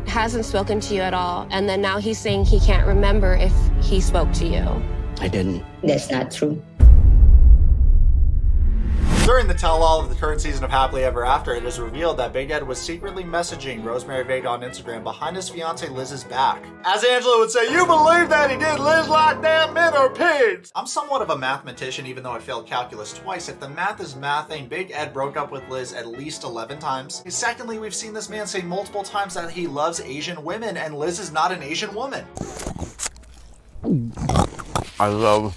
hasn't spoken to you at all, and then now he's saying he can't remember if he spoke to you. I didn't. That's not true. During the tell-all of the current season of Happily Ever After, it is revealed that Big Ed was secretly messaging Rosemary Vega on Instagram behind his fiancée Liz's back. As Angela would say, "You believe that he did? Liz like damn men are pigs!" I'm somewhat of a mathematician, even though I failed calculus twice. If the math is mathing, Big Ed broke up with Liz at least 11 times. Secondly, we've seen this man say multiple times that he loves Asian women, and Liz is not an Asian woman. I love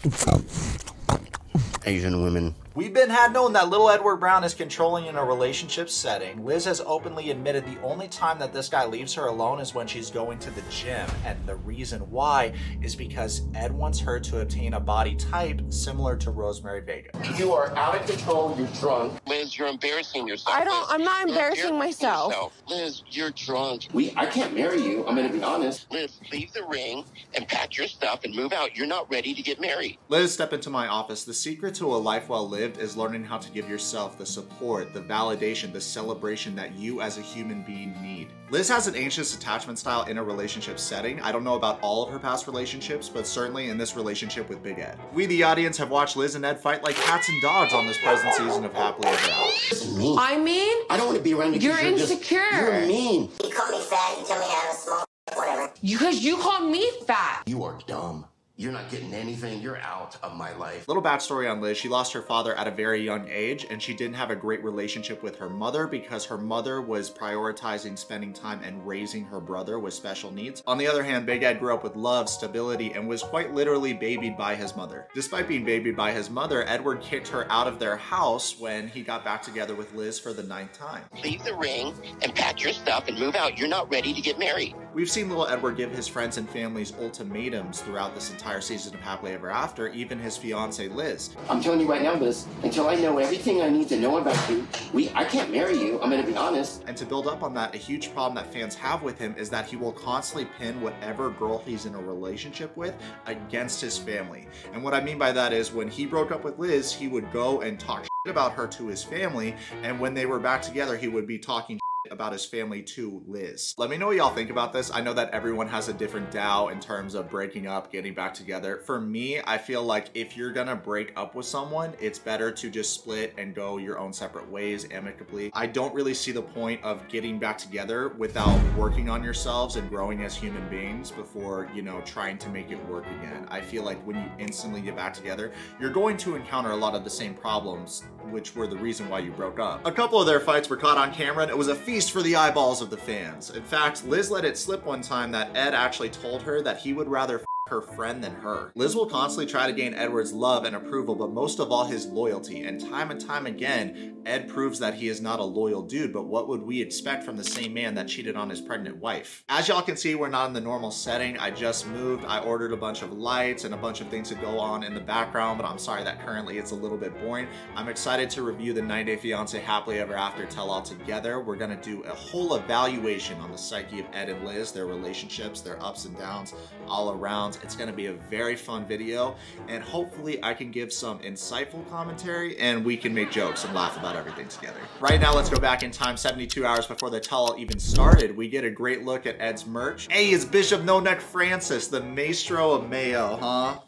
Asian women. We've had known that little Edward Brown is controlling in a relationship setting. Liz has openly admitted the only time that this guy leaves her alone is when she's going to the gym. And the reason why is because Ed wants her to obtain a body type similar to Rosemary Vega. You are out of control, you're drunk. Liz, you're embarrassing yourself. I'm not embarrassing myself. Liz, you're drunk. I can't marry you, I'm gonna be honest. Liz, leave the ring and pack your stuff and move out. You're not ready to get married. Liz, step into my office. The secret to a life well lived is learning how to give yourself the support, the validation, the celebration that you as a human being need. Liz has an anxious attachment style in a relationship setting. I don't know about all of her past relationships, but certainly in this relationship with Big Ed. We, the audience, have watched Liz and Ed fight like cats and dogs on this present season of Happily Ever After. Mean. I mean? I don't want to be around you. You're insecure. You're mean. You call me fat, you tell me how to smoke, whatever. Because you called me fat. You are dumb. You're not getting anything. You're out of my life. Little backstory on Liz. She lost her father at a very young age, and she didn't have a great relationship with her mother because her mother was prioritizing spending time and raising her brother with special needs. On the other hand, Big Ed grew up with love, stability, and was quite literally babied by his mother. Despite being babied by his mother, Edward kicked her out of their house when he got back together with Liz for the 9th time. Leave the ring and pack your stuff and move out. You're not ready to get married. We've seen little Edward give his friends and families ultimatums throughout this entire season of Happily Ever After, even his fiancée Liz. I'm telling you right now, Liz, until I know everything I need to know about you, I can't marry you, I'm gonna be honest. And to build up on that, a huge problem that fans have with him is that he will constantly pin whatever girl he's in a relationship with against his family. And what I mean by that is when he broke up with Liz, he would go and talk shit about her to his family, and when they were back together, he would be talking about his family to Liz. Let me know what y'all think about this. I know that everyone has a different Dow in terms of breaking up, getting back together. For me, I feel like if you're gonna break up with someone, it's better to just split and go your own separate ways amicably. I don't really see the point of getting back together without working on yourselves and growing as human beings before, you know, trying to make it work again. I feel like when you instantly get back together, you're going to encounter a lot of the same problems, which were the reason why you broke up. A couple of their fights were caught on camera, and it was a feast for the eyeballs of the fans. In fact, Liz let it slip one time that Ed actually told her that he would rather her friend than her. Liz will constantly try to gain Edward's love and approval, but most of all his loyalty. And time again, Ed proves that he is not a loyal dude, but what would we expect from the same man that cheated on his pregnant wife? As y'all can see, we're not in the normal setting. I just moved. I ordered a bunch of lights and a bunch of things to go on in the background, but I'm sorry that currently it's a little bit boring. I'm excited to review the 90 Day Fiancé Happily Ever After tell-all together. We're gonna do a whole evaluation on the psyche of Ed and Liz, their relationships, their ups and downs, all around. It's gonna be a very fun video, and hopefully I can give some insightful commentary and we can make jokes and laugh about everything together. Right now, let's go back in time 72 hours before the tell-all even started. We get a great look at Ed's merch. Hey, it's Bishop No Neck Francis, the maestro of Mayo, huh?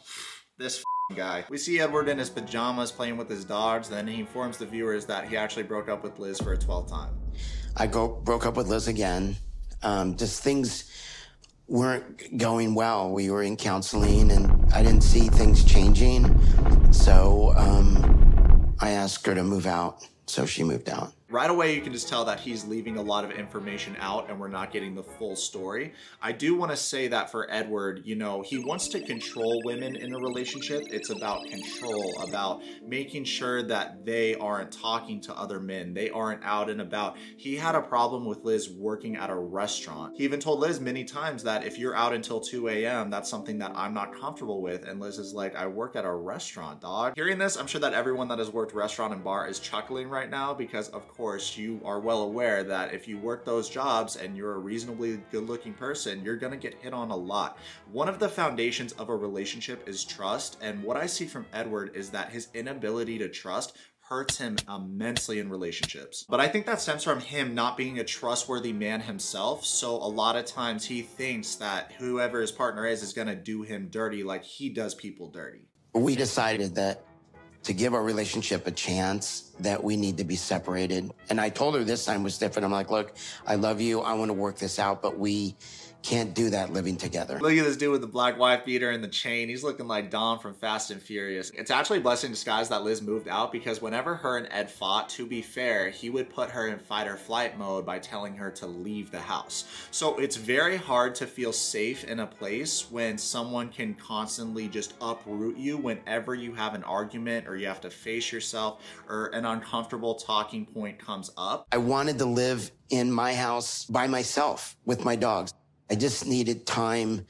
This guy. We see Edward in his pajamas playing with his dogs, then he informs the viewers that he actually broke up with Liz for a 12th time. I broke up with Liz again. Just things weren't going well. We were in counseling and I didn't see things changing. So I asked her to move out, so she moved out. Right away, you can just tell that he's leaving a lot of information out and we're not getting the full story. I do want to say that for Edward, you know, he wants to control women in a relationship. It's about control, about making sure that they aren't talking to other men. They aren't out and about. He had a problem with Liz working at a restaurant. He even told Liz many times that if you're out until 2 a.m., that's something that I'm not comfortable with. And Liz is like, I work at a restaurant, dog. Hearing this, I'm sure that everyone that has worked restaurant and bar is chuckling right now because, of course, you are well aware that if you work those jobs and you're a reasonably good-looking person, you're gonna get hit on a lot. One of the foundations of a relationship is trust, and what I see from Edward is that his inability to trust hurts him immensely in relationships. But I think that stems from him not being a trustworthy man himself. So a lot of times he thinks that whoever his partner is gonna do him dirty like he does people dirty. We decided that to give our relationship a chance, that we need to be separated. And I told her this time was different. I'm like, look, I love you. I want to work this out, but we can't do that living together. Look at this dude with the black wife beater and the chain. He's looking like Dom from Fast and Furious. It's actually a blessing in disguise that Liz moved out, because whenever her and Ed fought, to be fair, he would put her in fight or flight mode by telling her to leave the house. So it's very hard to feel safe in a place when someone can constantly just uproot you whenever you have an argument or you have to face yourself or an uncomfortable talking point comes up. I wanted to live in my house by myself with my dogs. I just needed time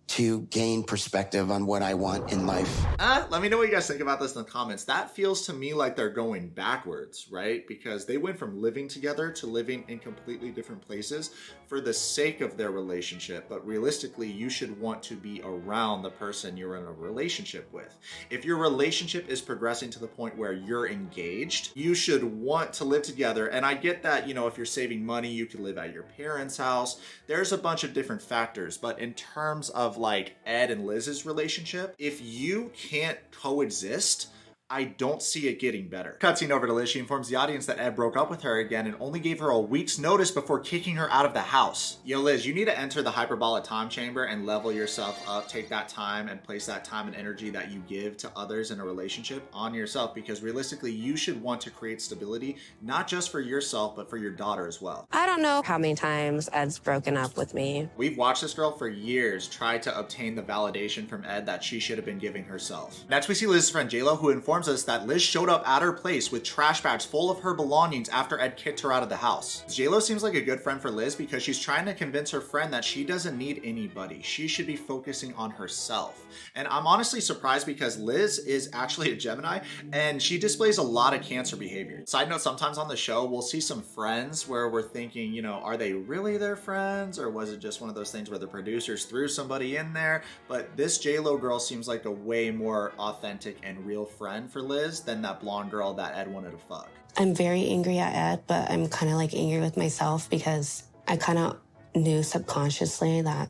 to gain perspective on what I want in life. Let me know what you guys think about this in the comments. That feels to me like they're going backwards, right? Because they went from living together to living in completely different places for the sake of their relationship. But realistically, you should want to be around the person you're in a relationship with. If your relationship is progressing to the point where you're engaged, you should want to live together. And I get that, you know, if you're saving money, you could live at your parents' house. There's a bunch of different factors. But in terms of like Ed and Liz's relationship, if you can't coexist, I don't see it getting better. Cutscene over to Liz. She informs the audience that Ed broke up with her again and only gave her a week's notice before kicking her out of the house. Yo, Liz, you need to enter the hyperbolic time chamber and level yourself up. Take that time and place that time and energy that you give to others in a relationship on yourself, because realistically, you should want to create stability, not just for yourself, but for your daughter as well. I don't know how many times Ed's broken up with me. We've watched this girl for years try to obtain the validation from Ed that she should have been giving herself. Next, we see Liz's friend JLo, who informs us that Liz showed up at her place with trash bags full of her belongings after Ed kicked her out of the house. JLo seems like a good friend for Liz because she's trying to convince her friend that she doesn't need anybody. She should be focusing on herself. And I'm honestly surprised because Liz is actually a Gemini and she displays a lot of Cancer behavior. Side note, sometimes on the show, we'll see some friends where we're thinking, you know, are they really their friends? Or was it just one of those things where the producers threw somebody in there? But this JLo girl seems like a way more authentic and real friend for Liz than that blonde girl that Ed wanted to fuck. I'm very angry at Ed, but I'm kind of like angry with myself because I kind of knew subconsciously that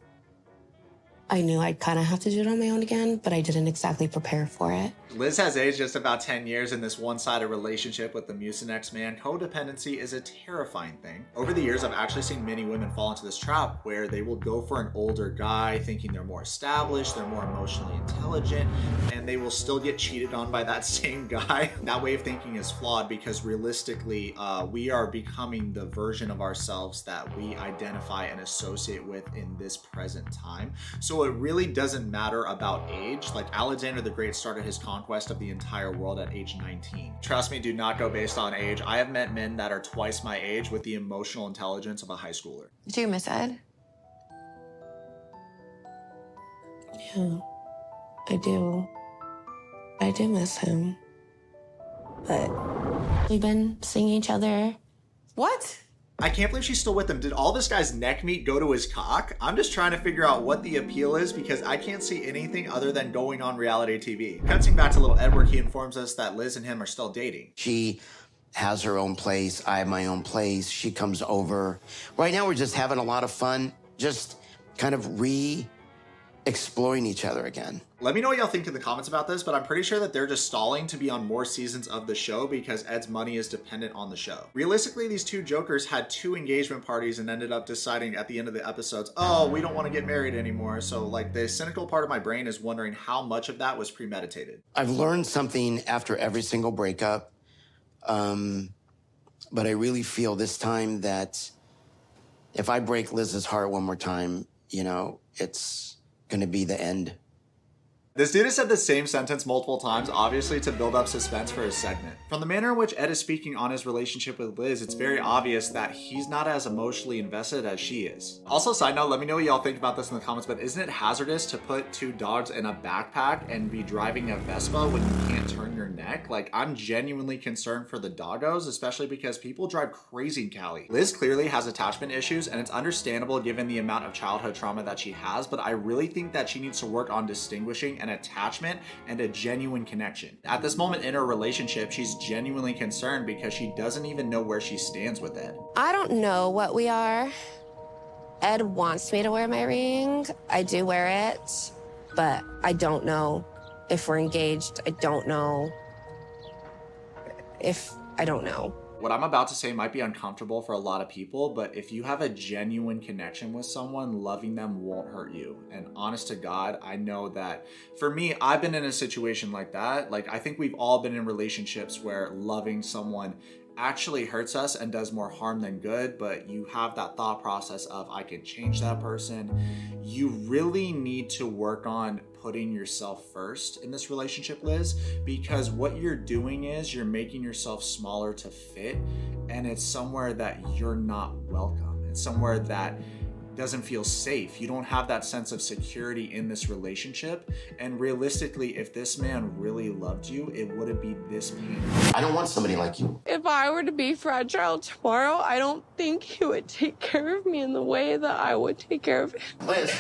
I knew I'd kind of have to do it on my own again, but I didn't exactly prepare for it. Liz has aged just about 10 years in this one-sided relationship with the Mucinex man. Codependency is a terrifying thing. Over the years, I've actually seen many women fall into this trap where they will go for an older guy thinking they're more established, they're more emotionally intelligent, and they will still get cheated on by that same guy. That way of thinking is flawed because realistically, we are becoming the version of ourselves that we identify and associate with in this present time. So it really doesn't matter about age. Like Alexander the Great started his conquest of the entire world at age 19. Trust me, do not go based on age. I have met men that are twice my age with the emotional intelligence of a high schooler. Do you miss Ed? Yeah, I do. I do miss him. But we've been seeing each other. What? I can't believe she's still with him. Did all this guy's neck meat go to his cock? I'm just trying to figure out what the appeal is because I can't see anything other than going on reality TV. Cutting back to little Edward, he informs us that Liz and him are still dating. She has her own place. I have my own place. She comes over. Right now, we're just having a lot of fun, just kind of exploring each other again. Let me know what y'all think in the comments about this, but I'm pretty sure that they're just stalling to be on more seasons of the show because Ed's money is dependent on the show. Realistically, these two jokers had 2 engagement parties and ended up deciding at the end of the episodes, oh, we don't want to get married anymore. So like the cynical part of my brain is wondering how much of that was premeditated. I've learned something after every single breakup, but I really feel this time that if I break Liz's heart one more time, you know, it's gonna be the end. This dude has said the same sentence multiple times, obviously to build up suspense for his segment. From the manner in which Ed is speaking on his relationship with Liz, it's very obvious that he's not as emotionally invested as she is. Also, side note, let me know what y'all think about this in the comments, but isn't it hazardous to put 2 dogs in a backpack and be driving a Vespa when you can't turn your neck? Like, I'm genuinely concerned for the doggos, especially because people drive crazy in Cali. Liz clearly has attachment issues, and it's understandable given the amount of childhood trauma that she has, but I really think that she needs to work on distinguishing an attachment and a genuine connection. At this moment in her relationship, she's genuinely concerned because she doesn't even know where she stands with Ed. I don't know what we are. Ed wants me to wear my ring. I do wear it, but I don't know if we're engaged. I don't know. What I'm about to say might be uncomfortable for a lot of people, but if you have a genuine connection with someone, loving them won't hurt you. And honest to God, I know that for me, I've been in a situation like that. Like, I think we've all been in relationships where loving someone actually hurts us and does more harm than good, but you have that thought process of, I can change that person. You really need to work on putting yourself first in this relationship, Liz, because what you're doing is you're making yourself smaller to fit, and it's somewhere that you're not welcome. It's somewhere that doesn't feel safe. You don't have that sense of security in this relationship. And realistically, if this man really loved you, it wouldn't be this painful. I don't want somebody like you. If I were to be fragile tomorrow, I don't think he would take care of me in the way that I would take care of him. Liz,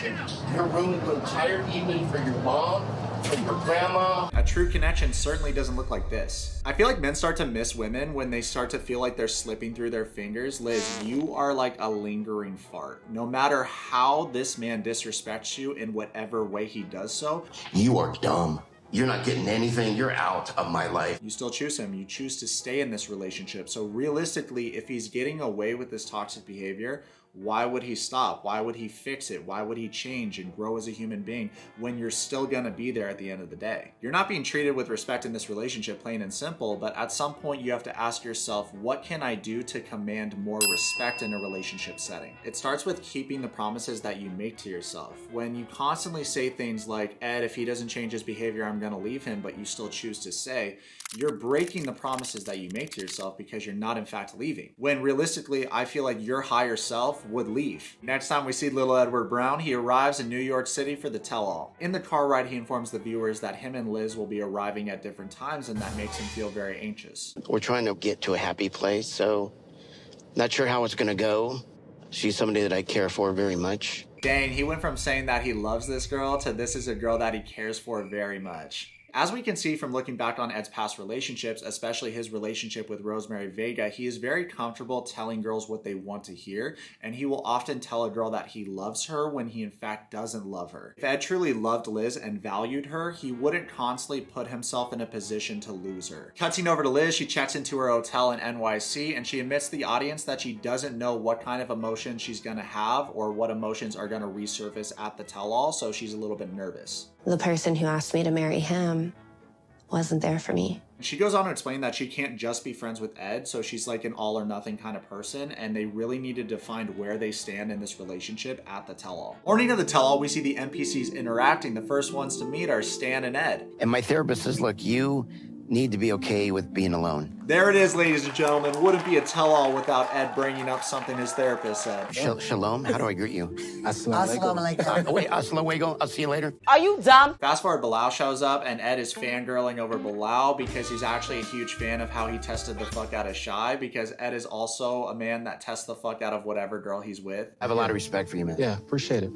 your room is entire even for your mom, for your grandma. A true connection certainly doesn't look like this. I feel like men start to miss women when they start to feel like they're slipping through their fingers. Liz, you are like a lingering fart. No matter how this man disrespects you in whatever way he does so, You are dumb. You're not getting anything. You're out of my life. you still choose him. You choose to stay in this relationship. So realistically, if he's getting away with this toxic behavior, why would he stop? Why would he fix it? Why would he change and grow as a human being when you're still gonna be there at the end of the day? You're not being treated with respect in this relationship, plain and simple, but at some point you have to ask yourself, what can I do to command more respect in a relationship setting? It starts with keeping the promises that you make to yourself. When you constantly say things like, Ed, if he doesn't change his behavior, I'm gonna leave him, but you still choose to say, you're breaking the promises that you make to yourself because you're not in fact leaving. When realistically, I feel like your higher self would leave. Next time we see little Edward Brown, he arrives in New York City for the tell-all. In the car ride, he informs the viewers that him and Liz will be arriving at different times, and that makes him feel very anxious. We're trying to get to a happy place, so not sure how it's gonna go. She's somebody that I care for very much. Dang, he went from saying that he loves this girl to this is a girl that he cares for very much. As we can see from looking back on Ed's past relationships, especially his relationship with Rosemary Vega, he is very comfortable telling girls what they want to hear, and he will often tell a girl that he loves her when he in fact doesn't love her. If Ed truly loved Liz and valued her, he wouldn't constantly put himself in a position to lose her. Cutting over to Liz, she checks into her hotel in NYC, and she admits to the audience that she doesn't know what kind of emotions she's gonna have or what emotions are gonna resurface at the tell-all, so she's a little bit nervous. The person who asked me to marry him wasn't there for me. She goes on to explain that she can't just be friends with Ed, so she's like an all or nothing kind of person, and they really needed to find where they stand in this relationship at the tell-all. Morning of the tell-all, we see the NPCs interacting. The first ones to meet are Stan and Ed. And my therapist says, look, you need to be okay with being alone. There it is, ladies and gentlemen. Wouldn't be a tell-all without Ed bringing up something his therapist said. Shalom, how do I greet you? Assalamu alaikum. Wait, assalamu I'll see you later. Are you dumb? Fast forward, Bilal shows up, and Ed is fangirling over Bilal because he's actually a huge fan of how he tested the fuck out of Shy, because Ed is also a man that tests the fuck out of whatever girl he's with. I have a lot of respect for you, man. Yeah, appreciate it.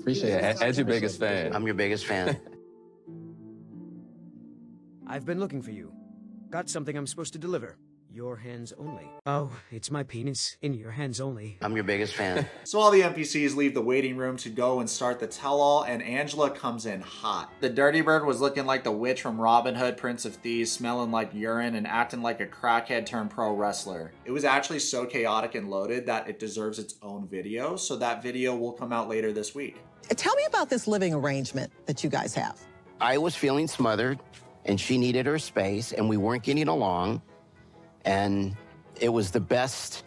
Ed's your biggest fan. I'm your biggest fan. I've been looking for you. Got something I'm supposed to deliver. Your hands only. Oh, it's my penis. In your hands only. I'm your biggest fan. So all the NPCs leave the waiting room to go and start the tell-all, and Angela comes in hot. The Dirty Bird was looking like the witch from Robin Hood, Prince of Thieves, smelling like urine and acting like a crackhead turned pro wrestler. It was actually so chaotic and loaded that it deserves its own video, so that video will come out later this week. Tell me about this living arrangement that you guys have. I was feeling smothered, and she needed her space, and we weren't getting along, and it was the best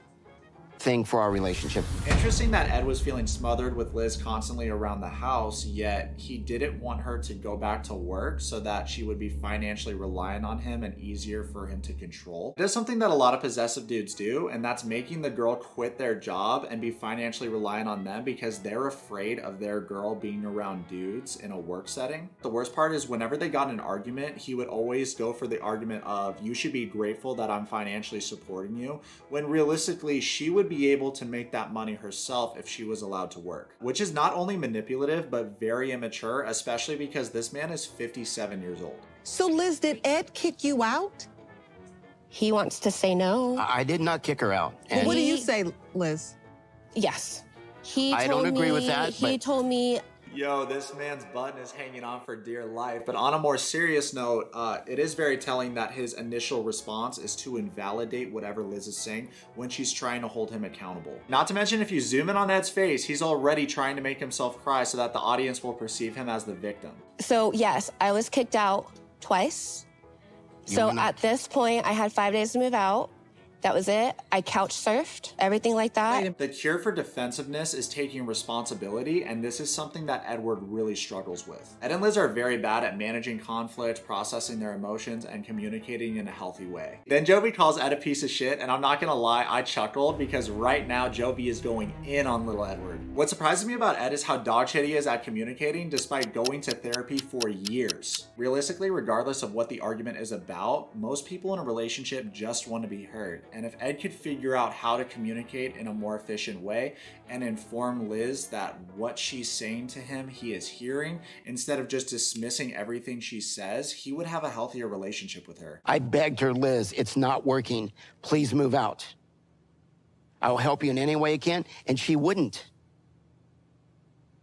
thing for our relationship. Interesting that Ed was feeling smothered with Liz constantly around the house, yet he didn't want her to go back to work so that she would be financially reliant on him and easier for him to control. It is something that a lot of possessive dudes do, and that's making the girl quit their job and be financially reliant on them because they're afraid of their girl being around dudes in a work setting. The worst part is whenever they got in an argument, he would always go for the argument of, you should be grateful that I'm financially supporting you, when realistically she would be able to make that money herself if she was allowed to work, which is not only manipulative, but very immature, especially because this man is 57 years old. So, Liz, did Ed kick you out? He wants to say no. I did not kick her out. Well, what do you say, Liz? Yes. I don't agree with that. He told me. Yo, this man's button is hanging on for dear life. But on a more serious note, it is very telling that his initial response is to invalidate whatever Liz is saying when she's trying to hold him accountable. Not to mention, if you zoom in on Ed's face, he's already trying to make himself cry so that the audience will perceive him as the victim. So, yes, I was kicked out twice. So at this point, I had 5 days to move out. That was it. I couch surfed, everything like that. The cure for defensiveness is taking responsibility, and this is something that Edward really struggles with. Ed and Liz are very bad at managing conflict, processing their emotions, and communicating in a healthy way. Then Jovi calls Ed a piece of shit, and I'm not gonna lie, I chuckled because right now Jovi is going in on little Edward. What surprises me about Ed is how dog shit he is at communicating despite going to therapy for years. Realistically, regardless of what the argument is about, most people in a relationship just want to be heard. And if Ed could figure out how to communicate in a more efficient way and inform Liz that what she's saying to him he is hearing, instead of just dismissing everything she says, he would have a healthier relationship with her. I begged her, Liz, it's not working. Please move out. I'll help you in any way I can. And she wouldn't.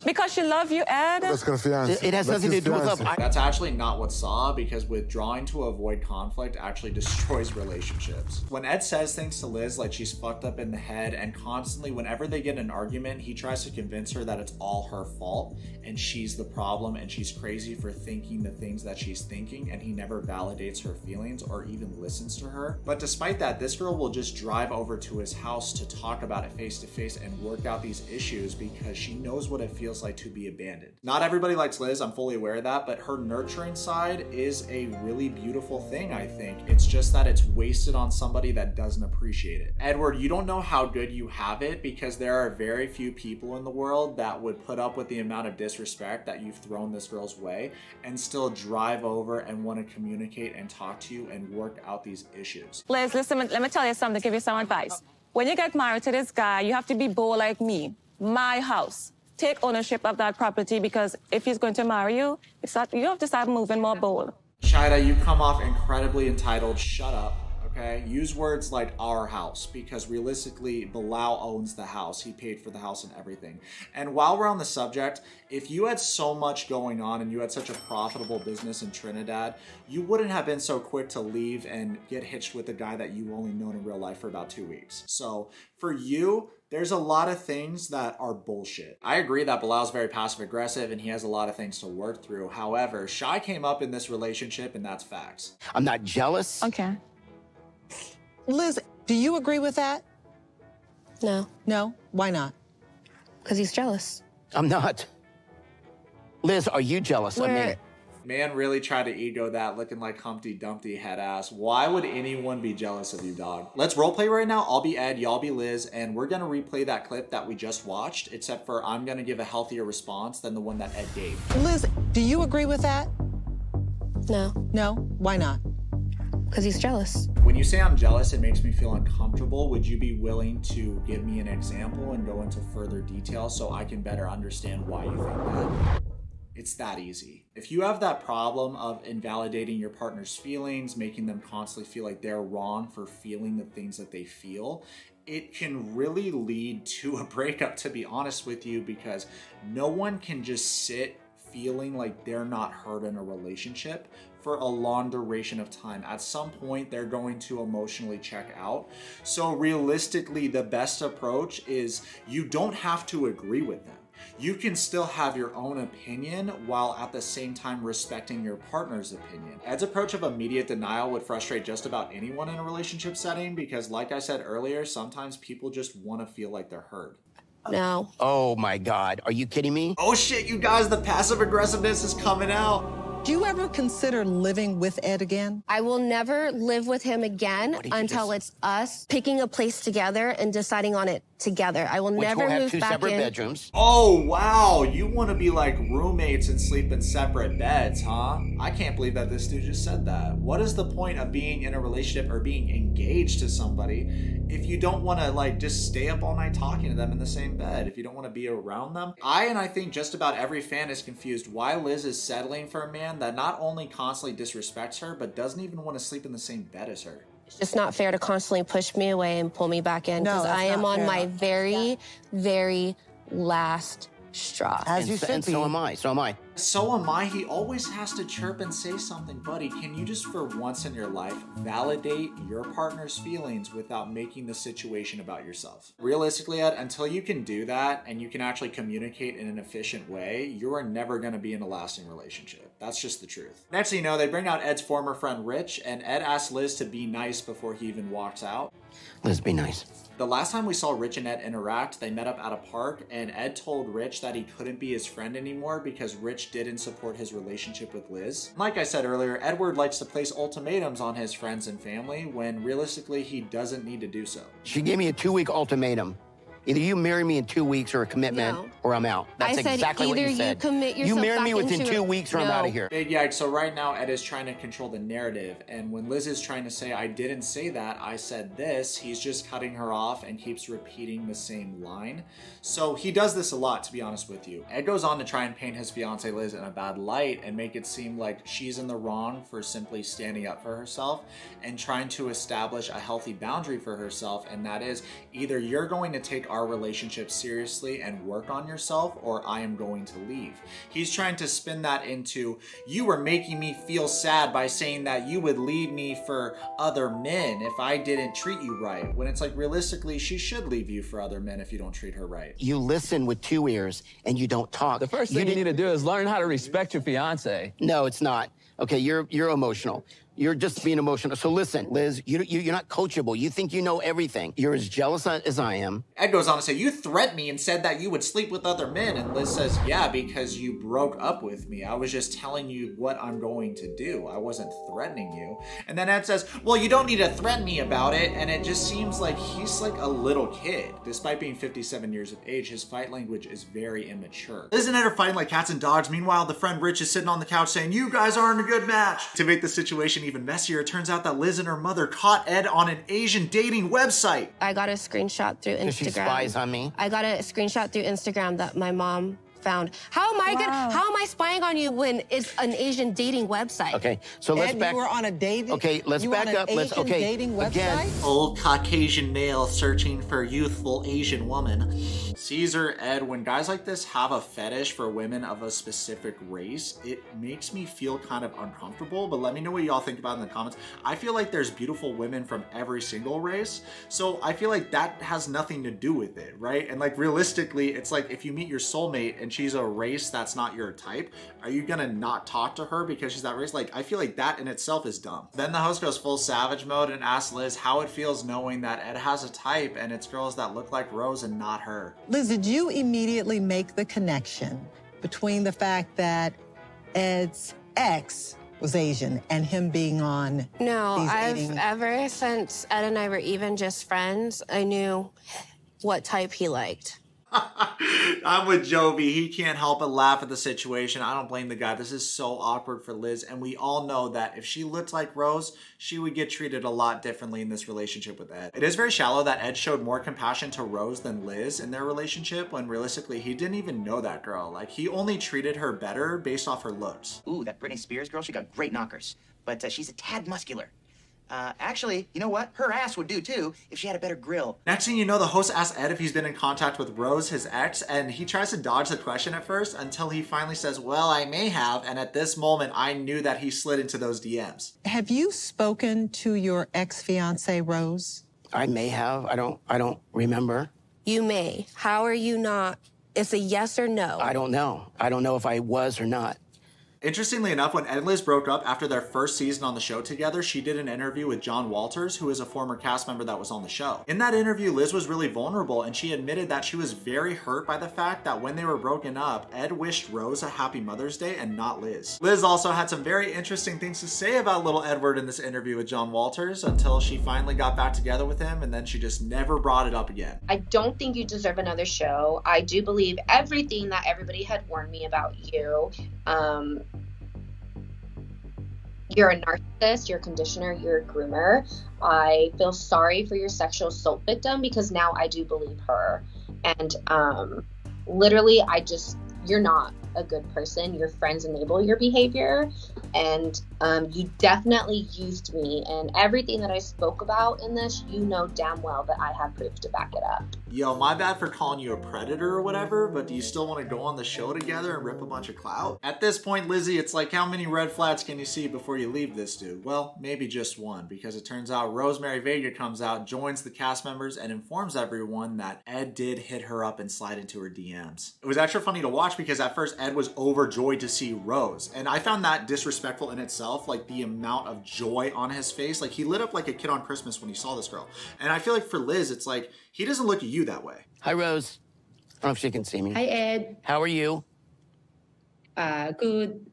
Because she loves you, Ed. Let's go to Fiancé. It has nothing to do with love. That's actually not what saw, because withdrawing to avoid conflict actually destroys relationships. When Ed says things to Liz like she's fucked up in the head, and constantly whenever they get in an argument, he tries to convince her that it's all her fault and she's the problem and she's crazy for thinking the things that she's thinking, and he never validates her feelings or even listens to her. But despite that, this girl will just drive over to his house to talk about it face to face and work out these issues because she knows what it feels like to be abandoned. Not everybody likes Liz, I'm fully aware of that, but her nurturing side is a really beautiful thing, I think. It's just that it's wasted on somebody that doesn't appreciate it. Edward, you don't know how good you have it because there are very few people in the world that would put up with the amount of disrespect that you've thrown this girl's way and still drive over and want to communicate and talk to you and work out these issues. Liz, listen, let me tell you something, give you some advice. When you get married to this guy, you have to be bold like me. My house. Take ownership of that property, because if he's going to marry you, you have to start moving more bold. Shida, you come off incredibly entitled. Shut up, okay? Use words like our house, because realistically, Bilal owns the house. He paid for the house and everything. And while we're on the subject, if you had so much going on and you had such a profitable business in Trinidad, you wouldn't have been so quick to leave and get hitched with a guy that you only known in real life for about 2 weeks. So for you, there's a lot of things that are bullshit. I agree that Bilal's very passive aggressive and he has a lot of things to work through. However, Shy came up in this relationship and that's facts. I'm not jealous. Okay. Liz, do you agree with that? No. No? Why not? Because he's jealous. I'm not. Liz, are you jealous? I mean, Man really tried to ego that, looking like Humpty Dumpty head ass. Why would anyone be jealous of you, dog? Let's roleplay right now. I'll be Ed, y'all be Liz, and we're gonna replay that clip that we just watched, except for I'm gonna give a healthier response than the one that Ed gave. Liz, do you agree with that? No. No? Why not? Because he's jealous. When you say I'm jealous, it makes me feel uncomfortable. Would you be willing to give me an example and go into further detail so I can better understand why you think that? It's that easy. If you have that problem of invalidating your partner's feelings, making them constantly feel like they're wrong for feeling the things that they feel, it can really lead to a breakup, to be honest with you, because no one can just sit feeling like they're not heard in a relationship for a long duration of time. At some point, they're going to emotionally check out. So realistically, the best approach is you don't have to agree with them. You can still have your own opinion while at the same time respecting your partner's opinion. Ed's approach of immediate denial would frustrate just about anyone in a relationship setting because, like I said earlier, sometimes people just want to feel like they're heard. No. oh my God, are you kidding me? Oh shit, you guys, the passive aggressiveness is coming out. Do you ever consider living with Ed again? I will never live with him again until it's us picking a place together and deciding on it together. I will never we'll have move two back separate in. bedrooms. Oh, wow. You want to be like roommates and sleep in separate beds, huh? I can't believe that this dude just said that. What is the point of being in a relationship or being engaged to somebody if you don't want to like just stay up all night talking to them in the same bed, if you don't want to be around them? I think just about every fan is confused why Liz is settling for a man that not only constantly disrespects her, but doesn't even want to sleep in the same bed as her. It's just not fair to constantly push me away and pull me back in because I am on my very, very last straw. As you should be. And so am I. So am I. So am I. He always has to chirp and say something. Buddy, can you just for once in your life validate your partner's feelings without making the situation about yourself? Realistically, Ed, until you can do that and you can actually communicate in an efficient way, you are never going to be in a lasting relationship. That's just the truth. Next thing you know, they bring out Ed's former friend Rich, and Ed asks Liz to be nice before he even walks out. Liz, be nice. The last time we saw Rich and Ed interact, they met up at a park, and Ed told Rich that he couldn't be his friend anymore because Rich didn't support his relationship with Liz. Like I said earlier, Edward likes to place ultimatums on his friends and family when realistically he doesn't need to do so. She gave me a 2-week ultimatum. Either you marry me in 2 weeks or a commitment, or I'm out. That's exactly what you said. Either you commit yourself You marry me back within into 2 weeks or I'm out of here. Big yikes. So right now, Ed is trying to control the narrative. And when Liz is trying to say, I didn't say that, I said this, he's just cutting her off and keeps repeating the same line. So he does this a lot, to be honest with you. Ed goes on to try and paint his fiancée Liz in a bad light and make it seem like she's in the wrong for simply standing up for herself and trying to establish a healthy boundary for herself. And that is either you're going to take our relationship seriously and work on yourself, or I am going to leave. He's trying to spin that into, you were making me feel sad by saying that you would leave me for other men if I didn't treat you right, when it's like realistically she should leave you for other men if you don't treat her right. You listen with 2 ears and you don't talk. The first thing you need to do is learn how to respect your fiance. No, it's not. Okay, you're emotional. You're just being emotional. So listen, Liz, you're not coachable. You think you know everything. You're as jealous as I am. Ed goes on to say, you threatened me and said that you would sleep with other men. And Liz says, yeah, because you broke up with me. I was just telling you what I'm going to do. I wasn't threatening you. And then Ed says, well, you don't need to threaten me about it. And it just seems like he's like a little kid. Despite being 57 years of age, his fight language is very immature. Liz and Ed are fighting like cats and dogs. Meanwhile, the friend Rich is sitting on the couch saying, you guys aren't a good match. To make the situation even messier, it turns out that Liz and her mother caught Ed on an Asian dating website. I got a screenshot through Instagram. She spies on me? I got a screenshot through Instagram that my mom found. How am I spying on you when it's an Asian dating website? Okay, so let's Ed, back. you were on a dating. Okay, let's back up. Dating website? Again. Old Caucasian male searching for youthful Asian woman. Caesar, Ed, when guys like this have a fetish for women of a specific race, it makes me feel kind of uncomfortable, but let me know what y'all think about in the comments. I feel like there's beautiful women from every single race, so I feel like that has nothing to do with it, right? And like realistically, it's like if you meet your soulmate and she's a race that's not your type, are you gonna not talk to her because she's that race? Like, I feel like that in itself is dumb. Then the host goes full savage mode and asks Liz how it feels knowing that Ed has a type and it's girls that look like Rose and not her. Liz, did you immediately make the connection between the fact that Ed's ex was Asian and him being on ever since Ed and I were even just friends, I knew what type he liked. I'm with Jovi. He can't help but laugh at the situation. I don't blame the guy. This is so awkward for Liz, and we all know that if she looked like Rose, she would get treated a lot differently in this relationship with Ed. It is very shallow that Ed showed more compassion to Rose than Liz in their relationship when realistically he didn't even know that girl. Like, he only treated her better based off her looks. Ooh, that Britney Spears girl, she got great knockers, but she's a tad muscular. Actually, you know what? Her ass would do too if she had a better grill. Next thing you know, the host asks Ed if he's been in contact with Rose, his ex, and he tries to dodge the question at first until he finally says, well, I may have, and at this moment, I knew that he slid into those DMs. Have you spoken to your ex-fiancée, Rose? I may have. I don't remember. You may. How are you not? It's a yes or no. I don't know. I don't know if I was or not. Interestingly enough, when Ed and Liz broke up after their first season on the show together, she did an interview with John Walters, who is a former cast member that was on the show. In that interview, Liz was really vulnerable, and she admitted that she was very hurt by the fact that when they were broken up, Ed wished Rose a happy Mother's Day and not Liz. Liz also had some very interesting things to say about little Edward in this interview with John Walters until she finally got back together with him, and then she just never brought it up again. I don't think you deserve another show. I do believe everything that everybody had warned me about you. You're a narcissist, you're a conditioner, you're a groomer. I feel sorry for your sexual assault victim because now I do believe her. And literally, you're not a good person. Your friends enable your behavior. And you definitely used me. And everything that I spoke about in this, you know damn well that I have proof to back it up. Yo, my bad for calling you a predator or whatever, but do you still want to go on the show together and rip a bunch of clout? At this point, Lizzie, it's like, how many red flags can you see before you leave this dude? Well, maybe just one, because it turns out Rosemary Vega comes out, joins the cast members, and informs everyone that Ed did hit her up and slide into her DMs. It was extra funny to watch because at first Ed was overjoyed to see Rose, and I found that disrespectful in itself, like the amount of joy on his face. Like, he lit up like a kid on Christmas when he saw this girl. And I feel like for Liz, it's like, he doesn't look at you that way. Hi, Rose. I don't know if she can see me. Hi, Ed. How are you? Good.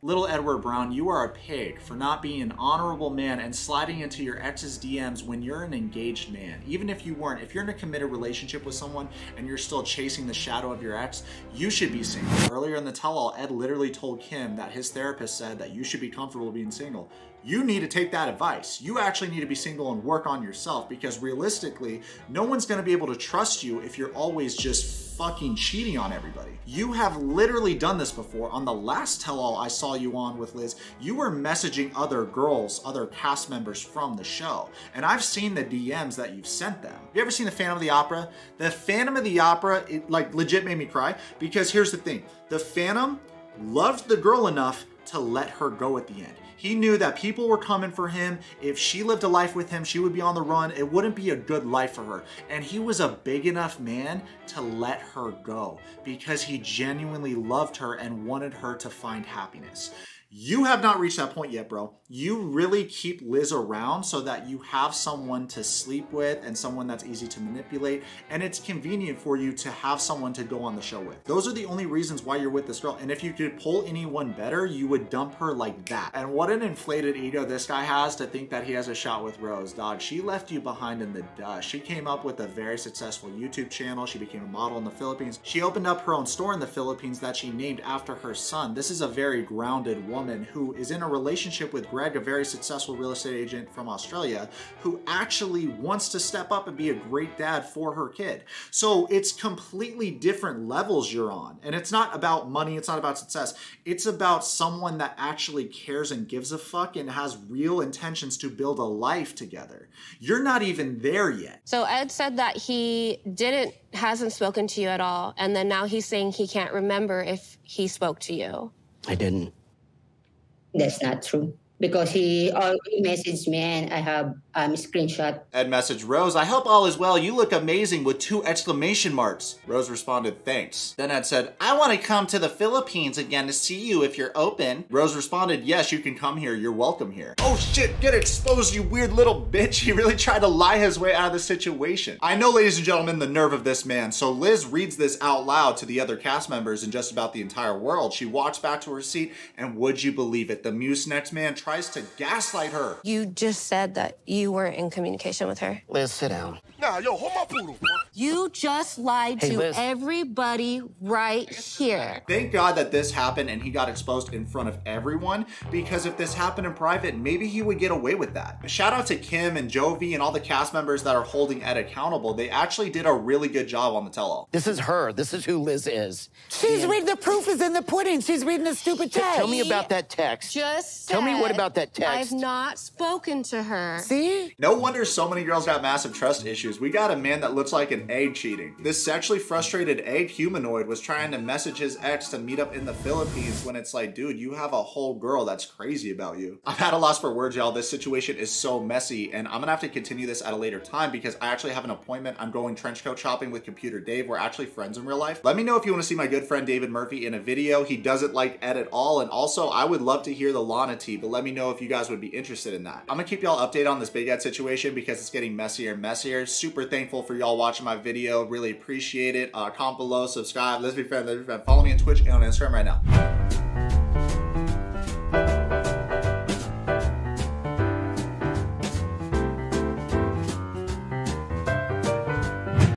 Little Edward Brown, you are a pig for not being an honorable man and sliding into your ex's DMs when you're an engaged man. Even if you weren't, if you're in a committed relationship with someone and you're still chasing the shadow of your ex, you should be single. Earlier in the tell-all, Ed literally told Kim that his therapist said that you should be comfortable being single. You need to take that advice. You actually need to be single and work on yourself, because realistically, no one's gonna be able to trust you if you're always just fucking cheating on everybody. You have literally done this before. On the last tell-all I saw you on with Liz, you were messaging other girls, other cast members from the show. And I've seen the DMs that you've sent them. Have you ever seen the Phantom of the Opera? The Phantom of the Opera, it like legit made me cry, because here's the thing. The Phantom loved the girl enough to let her go at the end. He knew that people were coming for him. If she lived a life with him, she would be on the run. It wouldn't be a good life for her. And he was a big enough man to let her go because he genuinely loved her and wanted her to find happiness. You have not reached that point yet, bro. You really keep Liz around so that you have someone to sleep with and someone that's easy to manipulate, and it's convenient for you to have someone to go on the show with. Those are the only reasons why you're with this girl, and if you could pull anyone better, you would dump her like that. And what an inflated ego this guy has to think that he has a shot with Rose, dog. She left you behind in the dust. She came up with a very successful YouTube channel. She became a model in the Philippines. She opened up her own store in the Philippines that she named after her son. This is a very grounded woman who is in a relationship with Greg, a very successful real estate agent from Australia, who actually wants to step up and be a great dad for her kid. So it's completely different levels you're on. And it's not about money, it's not about success. It's about someone that actually cares and gives a fuck and has real intentions to build a life together. You're not even there yet. So Ed said that he hasn't spoken to you at all, and then now he's saying he can't remember if he spoke to you. I didn't. That's not true. Because he messaged me and I have a screenshot. Ed messaged Rose, I hope all is well. You look amazing with 2 exclamation marks. Rose responded, thanks. Then Ed said, I want to come to the Philippines again to see you if you're open. Rose responded, yes, you can come here. You're welcome here. Oh shit, get exposed, you weird little bitch. He really tried to lie his way out of the situation. I know, ladies and gentlemen, the nerve of this man. So Liz reads this out loud to the other cast members and just about the entire world. She walks back to her seat, and would you believe it? The Mucinex man tries to gaslight her. You just said that you weren't in communication with her. Liz, sit down. Nah, yo, hold my poodle. You just lied to Liz. everybody right here. Thank God that this happened and he got exposed in front of everyone, because if this happened in private, maybe he would get away with that. Shout out to Kim and Jovi and all the cast members that are holding Ed accountable. They actually did a really good job on the tell-all. This is her. This is who Liz is. She's reading the proof is in the pudding. She's reading the stupid text. Tell me about that text. Just Tell me what about that text. I've not spoken to her. See? No wonder so many girls got massive trust issues. We got a man that looks like an and egg cheating. This sexually frustrated egg humanoid was trying to message his ex to meet up in the Philippines when it's like, dude, you have a whole girl that's crazy about you. I'm at a loss for words, y'all. This situation is so messy, and I'm gonna have to continue this at a later time because I actually have an appointment. I'm going trench coat shopping with Computer Dave. We're actually friends in real life. Let me know if you want to see my good friend David Murphy in a video. He doesn't like Ed at all, and also I would love to hear the Lana tea, but let me know if you guys would be interested in that. I'm gonna keep y'all updated on this Big Ed situation because it's getting messier and messier. Super thankful for y'all watching my video. Really appreciate it. Comment below, subscribe. Let's be friends. Follow me on Twitch and on Instagram right now.